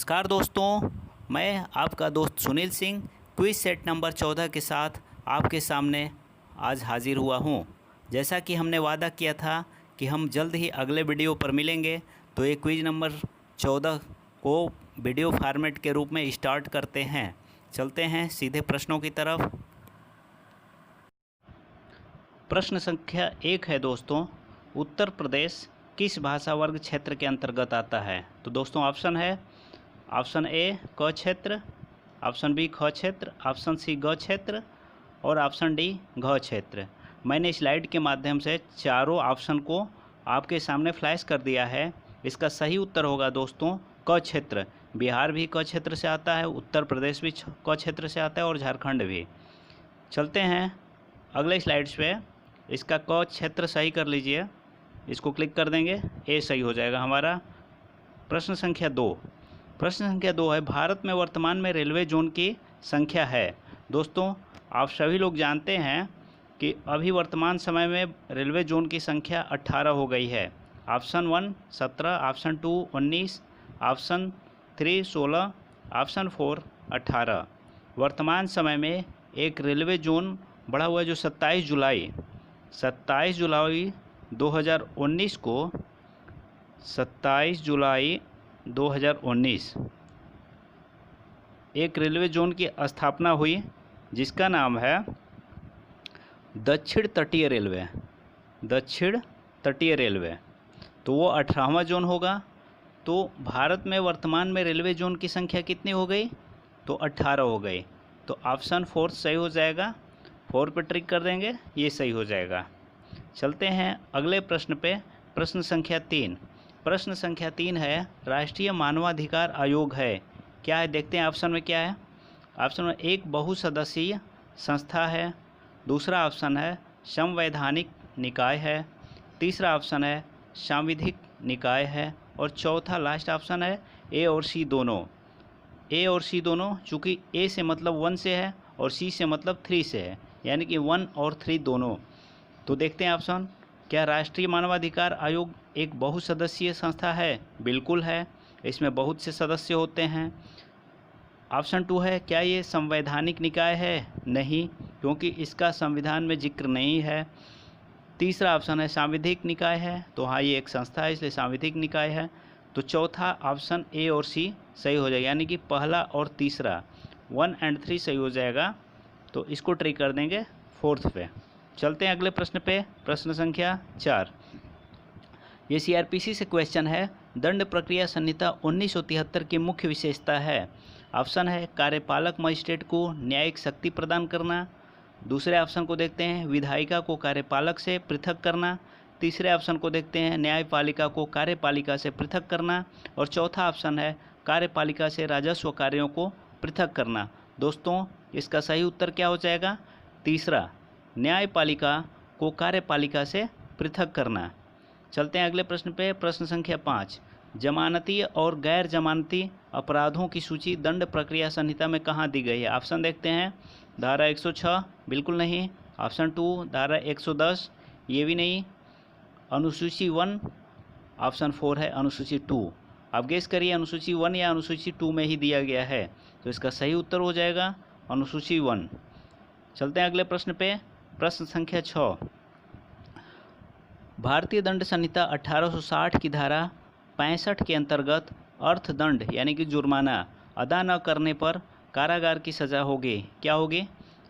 नमस्कार दोस्तों, मैं आपका दोस्त Sunil Singh quiz set number 14 के साथ आपके सामने आज हाजिर हुआ हूँ। जैसा कि हमने वादा किया था कि हम जल्द ही अगले वीडियो पर मिलेंगे, तो ये क्विज नंबर 14 को वीडियो फॉर्मेट के रूप में स्टार्ट करते हैं। चलते हैं सीधे प्रश्नों की तरफ। प्रश्न संख्या 1 है दोस्तों, उत्तर प्रदेश किस भाषा वर्ग क्षेत्र के अंतर्गत आता है? तो दोस्तों ऑप्शन है, ऑप्शन ए क क्षेत्र, ऑप्शन बी ख क्षेत्र, ऑप्शन सी ग क्षेत्र और ऑप्शन डी घ क्षेत्र। मैंने स्लाइड के माध्यम से चारों ऑप्शन को आपके सामने फ्लैश कर दिया है। इसका सही उत्तर होगा दोस्तों क क्षेत्र। बिहार भी क क्षेत्र से आता है, उत्तर प्रदेश भी क क्षेत्र से आता है और झारखंड भी। चलते हैं अगले स्लाइड्स पे। इसका क क्षेत्र सही कर लीजिए, इसको क्लिक कर देंगे, ए सही हो जाएगा हमारा। प्रश्न संख्या 2 है, भारत में वर्तमान में रेलवे जोन की संख्या है। दोस्तों आप सभी लोग जानते हैं कि अभी वर्तमान समय में रेलवे जोन की संख्या 18 हो गई है। Option 1 17, option 2 19, option 3 16, option 4 18। वर्तमान समय में एक रेलवे जोन बढ़ा हुआ है जो 27 जुलाई 2019 को 27 जुलाई 2019 एक रेलवे जोन की स्थापना हुई जिसका नाम है दक्षिण तटीय रेलवे। तो वो 18वां जोन होगा। तो भारत में वर्तमान में रेलवे जोन की संख्या कितनी हो गई? तो 18 हो गई। तो ऑप्शन 4 सही हो जाएगा। 4 पे ट्रिक कर देंगे, ये सही हो जाएगा। चलते हैं अगले प्रश्न पे। प्रश्न संख्या 3 है, राष्ट्रीय मानवाधिकार आयोग है। क्या है देखते हैं ऑप्शन में क्या है। ऑप्शन में एक बहुसदस्यीय संस्था है, दूसरा ऑप्शन है संवैधानिक निकाय है, तीसरा ऑप्शन है सांविधिक निकाय है और चौथा लास्ट ऑप्शन है ए और सी दोनों। चूँकि ए से मतलब 1 से है और सी से मतलब 3 से है, यानी कि 1 और 3 दोनों। तो देखते हैं ऑप्शन, क्या राष्ट्रीय मानवाधिकार आयोग एक बहुसदस्यीय संस्था है? बिल्कुल है, इसमें बहुत से सदस्य होते हैं। ऑप्शन 2 है, क्या ये संवैधानिक निकाय है? नहीं, क्योंकि इसका संविधान में जिक्र नहीं है। तीसरा ऑप्शन है सांविधिक निकाय है, तो हाँ ये एक संस्था है इसलिए सांविधिक निकाय है। तो चौथा ऑप्शन ए और सी सही हो जाएगा, यानी कि पहला और तीसरा 1 और 3 सही हो जाएगा। तो इसको ट्रिक कर देंगे 4th पे। चलते हैं अगले प्रश्न पे। प्रश्न संख्या 4, ये सीआरपीसी से क्वेश्चन है, दंड प्रक्रिया संहिता 1973 की मुख्य विशेषता है। ऑप्शन है कार्यपालक मजिस्ट्रेट को न्यायिक शक्ति प्रदान करना, दूसरे ऑप्शन को देखते हैं विधायिका को कार्यपालक से पृथक करना, तीसरे ऑप्शन को देखते हैं न्यायपालिका को कार्यपालिका से पृथक करना और चौथा ऑप्शन है कार्यपालिका से राजस्व कार्यों को पृथक करना। दोस्तों इसका सही उत्तर क्या हो जाएगा? तीसरा, न्यायपालिका को कार्यपालिका से पृथक करना। चलते हैं अगले प्रश्न पे। प्रश्न संख्या 5, जमानती और गैर जमानती अपराधों की सूची दंड प्रक्रिया संहिता में कहाँ दी गई है? ऑप्शन देखते हैं, धारा 106 बिल्कुल नहीं, ऑप्शन 2 धारा 110 ये भी नहीं, अनुसूची 1, ऑप्शन 4 है अनुसूची 2। आप गेस करिए अनुसूची 1 या अनुसूची 2 में ही दिया गया है, तो इसका सही उत्तर हो जाएगा अनुसूची 1। चलते हैं अगले प्रश्न पे। प्रश्न संख्या 6, भारतीय दंड संहिता 1860 की धारा 65 के अंतर्गत अर्थदंड यानी कि जुर्माना अदा न करने पर कारागार की सज़ा होगी। क्या होगी?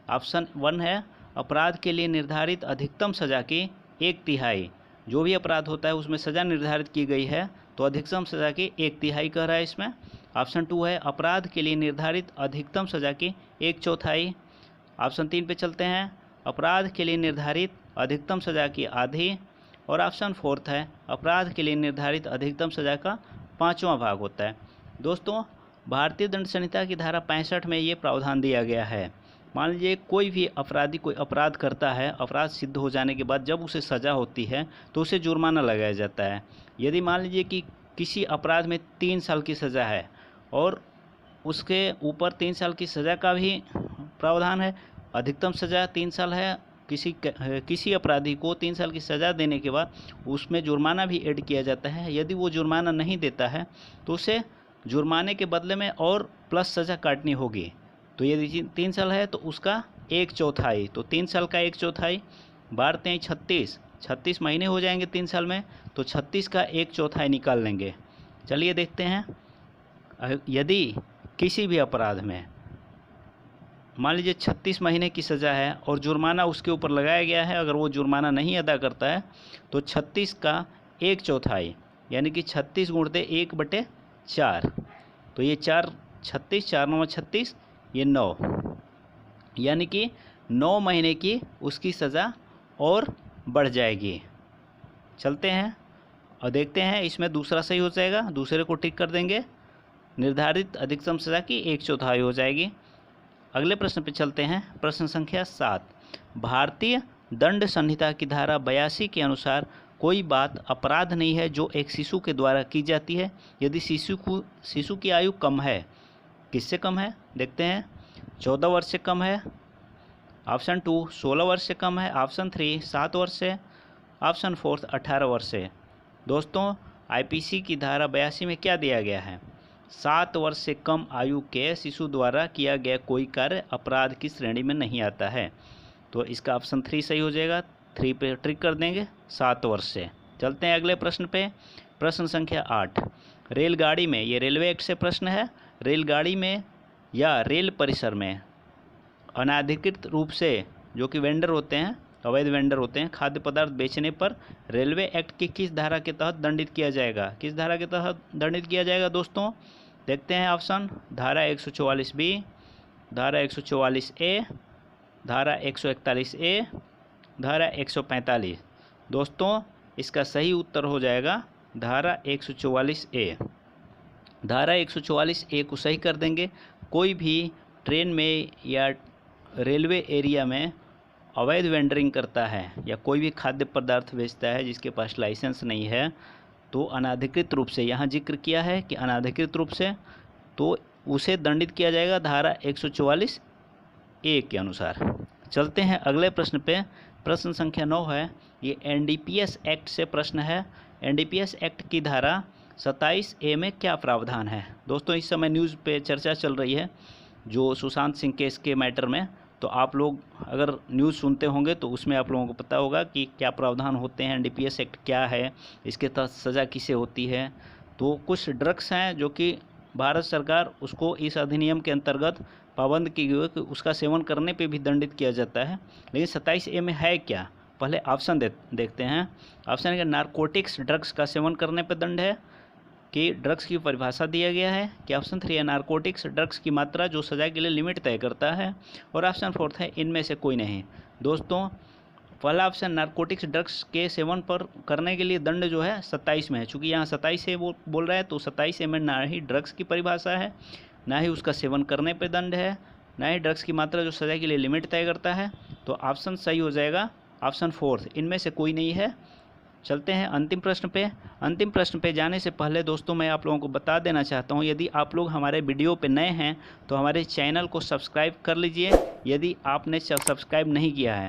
ऑप्शन 1 है अपराध के लिए निर्धारित अधिकतम सज़ा की 1/3। जो भी अपराध होता है उसमें सज़ा निर्धारित की गई है, तो अधिकतम सज़ा की 1/3 कह रहा है इसमें। ऑप्शन 2 है अपराध के लिए निर्धारित अधिकतम सज़ा की 1/4। ऑप्शन 3 पे चलते हैं, अपराध के लिए निर्धारित अधिकतम सज़ा की आधी और ऑप्शन 4 है अपराध के लिए निर्धारित अधिकतम सज़ा का 5वां भाग होता है। दोस्तों भारतीय दंड संहिता की धारा 65 में ये प्रावधान दिया गया है, मान लीजिए कोई भी अपराधी कोई अपराध करता है, अपराध सिद्ध हो जाने के बाद जब उसे सज़ा होती है तो उसे जुर्माना लगाया जाता है। यदि मान लीजिए कि किसी अपराध में 3 साल की सज़ा है और उसके ऊपर 3 साल की सज़ा का भी प्रावधान है, अधिकतम सज़ा 3 साल है, किसी अपराधी को 3 साल की सज़ा देने के बाद उसमें जुर्माना भी ऐड किया जाता है। यदि वो जुर्माना नहीं देता है तो उसे जुर्माने के बदले में और प्लस सज़ा काटनी होगी। तो यदि 3 साल है तो उसका 1/4, तो 3 साल का 1/4 बारते हैं 36 महीने हो जाएंगे 3 साल में, तो 36 का 1/4 निकाल लेंगे। चलिए देखते हैं, यदि किसी भी अपराध में मान लीजिए 36 महीने की सज़ा है और जुर्माना उसके ऊपर लगाया गया है, अगर वो जुर्माना नहीं अदा करता है तो 36 का 1/4 यानी कि 36 गुणते 1/4, तो ये 36 4 9 36, ये 9, यानी कि 9 महीने की उसकी सज़ा और बढ़ जाएगी। चलते हैं और देखते हैं, इसमें दूसरा सही हो जाएगा, दूसरे को टिक कर देंगे, निर्धारित अधिकतम सज़ा की 1/4 हो जाएगी। अगले प्रश्न पे चलते हैं, प्रश्न संख्या 7। भारतीय दंड संहिता की धारा 82 के अनुसार कोई बात अपराध नहीं है जो एक शिशु के द्वारा की जाती है यदि शिशु की आयु कम है। किससे कम है देखते हैं, 14 वर्ष से कम है, ऑप्शन 2 16 वर्ष से कम है, ऑप्शन 3 7 वर्ष से, ऑप्शन 4 18 वर्ष से। दोस्तों आईपीसी की धारा 82 में क्या दिया गया है, 7 वर्ष से कम आयु के शिशु द्वारा किया गया कोई कार्य अपराध की श्रेणी में नहीं आता है। तो इसका ऑप्शन 3 सही हो जाएगा, 3 पे ट्रिक कर देंगे, 7 वर्ष से। चलते हैं अगले प्रश्न पे, प्रश्न संख्या 8। रेलगाड़ी में, ये रेलवे एक्ट से प्रश्न है, रेलगाड़ी में या रेल परिसर में अनाधिकृत रूप से जो कि वेंडर होते हैं, अवैध वेंडर होते हैं, खाद्य पदार्थ बेचने पर रेलवे एक्ट की किस धारा के तहत दंडित किया जाएगा, किस धारा के तहत दंडित किया जाएगा दोस्तों, देखते हैं ऑप्शन, धारा 144B, धारा 144A, धारा 141A, धारा 145। दोस्तों इसका सही उत्तर हो जाएगा धारा 144A। धारा 144A को सही कर देंगे। कोई भी ट्रेन में या रेलवे एरिया में अवैध वेंडरिंग करता है या कोई भी खाद्य पदार्थ बेचता है जिसके पास लाइसेंस नहीं है, तो अनाधिकृत रूप से, यहाँ जिक्र किया है कि अनाधिकृत रूप से, तो उसे दंडित किया जाएगा धारा 144A के अनुसार। चलते हैं अगले प्रश्न पे, प्रश्न संख्या 9 है, ये एनडीपीएस एक्ट से प्रश्न है। एनडीपीएस एक्ट की धारा 27A में क्या प्रावधान है। दोस्तों इस समय न्यूज़ पे चर्चा चल रही है जो सुशांत सिंह केस के मैटर में, तो आप लोग अगर न्यूज़ सुनते होंगे तो उसमें आप लोगों को पता होगा कि क्या प्रावधान होते हैं, एनडीपीएस एक्ट क्या है, इसके तहत सज़ा किसे होती है। तो कुछ ड्रग्स हैं जो कि भारत सरकार उसको इस अधिनियम के अंतर्गत पाबंद की गई है कि उसका सेवन करने पे भी दंडित किया जाता है। लेकिन 27A में है क्या, पहले ऑप्शन देखते हैं। ऑप्शन है नारकोटिक्स, ड्रग्स का सेवन करने पर दंड है, कि ड्रग्स की परिभाषा दिया गया है, कि ऑप्शन 3 है नारकोटिक्स, ड्रग्स की मात्रा जो सज़ा के लिए लिमिट तय करता है, और ऑप्शन 4 है इनमें से कोई नहीं। दोस्तों पहला ऑप्शन नारकोटिक्स, ड्रग्स के सेवन पर करने के लिए दंड जो है 27 में है। चूँकि यहाँ 27 से वो बोल रहा है, तो 27A में ना ही ड्रग्स की परिभाषा है, ना ही उसका सेवन करने पर दंड है, ना ही ड्रग्स की मात्रा जो सज़ा के लिए लिमिट तय करता है। तो ऑप्शन सही हो जाएगा ऑप्शन 4, इनमें से कोई नहीं है। चलते हैं अंतिम प्रश्न पे। अंतिम प्रश्न पे जाने से पहले दोस्तों मैं आप लोगों को बता देना चाहता हूँ, यदि आप लोग हमारे वीडियो पे नए हैं तो हमारे चैनल को सब्सक्राइब कर लीजिए यदि आपने सब्सक्राइब नहीं किया है।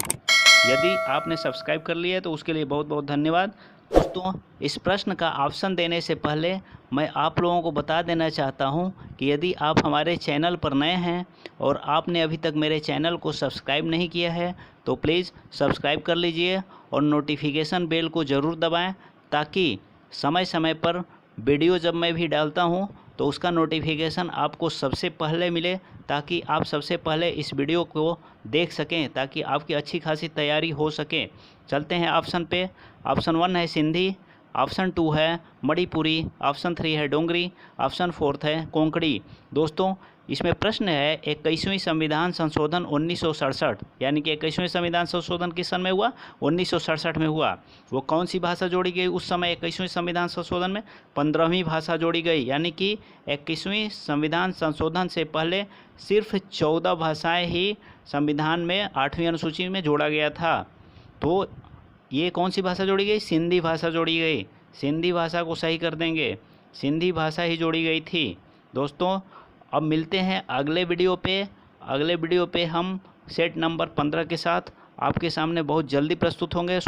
यदि आपने सब्सक्राइब कर लिया है तो उसके लिए बहुत बहुत धन्यवाद। दोस्तों इस प्रश्न का ऑप्शन देने से पहले मैं आप लोगों को बता देना चाहता हूं कि यदि आप हमारे चैनल पर नए हैं और आपने अभी तक मेरे चैनल को सब्सक्राइब नहीं किया है तो प्लीज़ सब्सक्राइब कर लीजिए और नोटिफिकेशन बेल को ज़रूर दबाएं, ताकि समय समय पर वीडियो जब मैं भी डालता हूं तो उसका नोटिफिकेशन आपको सबसे पहले मिले, ताकि आप सबसे पहले इस वीडियो को देख सकें, ताकि आपकी अच्छी खासी तैयारी हो सके। चलते हैं ऑप्शन पे। ऑप्शन 1 है सिंधी, ऑप्शन 2 है मणिपुरी, ऑप्शन 3 है डोंगरी, ऑप्शन 4 है कोंकणी। दोस्तों इसमें प्रश्न है 21वें संविधान संशोधन 1967, यानी कि 21वें संविधान संशोधन किस सन में हुआ, 1967 में हुआ। वो कौन सी भाषा जोड़ी गई उस समय 21वें संविधान संशोधन में, 15वीं भाषा जोड़ी गई, यानी कि 21वें संविधान संशोधन से पहले सिर्फ 14 भाषाएं ही संविधान में 8वीं अनुसूची में जोड़ा गया था। तो ये कौन सी भाषा जोड़ी गई, सिंधी भाषा जोड़ी गई। सिंधी भाषा को सही कर देंगे, सिंधी भाषा ही जोड़ी गई थी। दोस्तों अब मिलते हैं अगले वीडियो पे। अगले वीडियो पे हम सेट नंबर 15 के साथ आपके सामने बहुत जल्दी प्रस्तुत होंगे।